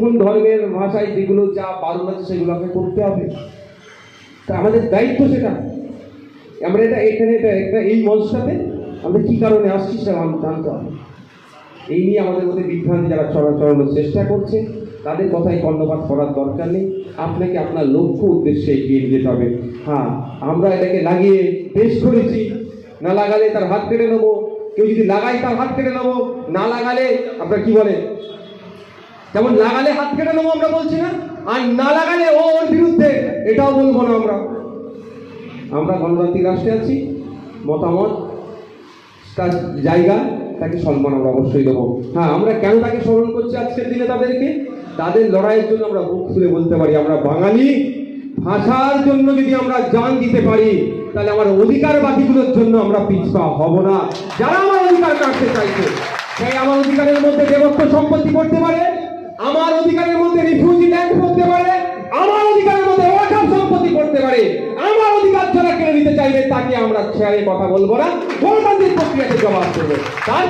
কোন ধর্মের ভাষায় যেগুলো যা বারণ আছে সেগুলোকে করতে হবে, তা আমাদের দায়িত্ব সেটা। আমরা এটা এই মঞ্চটাতে আমরা কি কারণে আসছি সেটা জানতে হবে। এই নিয়ে আমাদের মধ্যে বিভ্রান্তি যারা চড়ানোর চেষ্টা করছে তাদের কথায় কর্ণপাত করার দরকার নেই। আপনাকে আপনার লক্ষ্য উদ্দেশ্যে এগিয়ে নিয়ে যেতে হবে। হ্যাঁ, আমরা এটাকে লাগিয়ে পেশ করেছি, না লাগালে তার হাত কেটে নেবো, কেউ যদি লাগায় তার হাত কেটে নেবো, না লাগালে আপনার কি বলে, যেমন লাগালে হাত কেটে নেবো আমরা বলছি না, আর না লাগালে ওর বিরুদ্ধে এটাও বলবো না। আমরা গণতান্ত্রিক রাষ্ট্রে আছি, মতামত তার জায়গা, তাকে সম্মান আমরা অবশ্যই দেবো। হ্যাঁ, আমরা কেন তাকে স্মরণ করছি আজকের দিনে, তাদের লড়াইয়ের জন্য আমরা বুক খুলে বলতে পারি, আমরা বাঙালি, ভাষার জন্য যদি আমরা জান দিতে পারি তাহলে আমার অধিকার বাকিগুলোর জন্য আমরা পিছপা হব না। যারা আমার অধিকার কাটতে চাইছে, সেই আমার অধিকারের মধ্যে দেবত্ব সম্পত্তি করতে পারে, আমার অধিকারের মধ্যে রিফিউজি ল্যান্ড করতে পারে, আমার অধিকারের মধ্যে ওয়াকফ সম্পত্তি করতে পারে, আমার অধিকার যারা কেড়ে নিতে চাইবে তাকে আমরা ছেড়ে কথা বলবো না, গণতান্ত্রিক প্রক্রিয়াতে জবাব দেবো। তার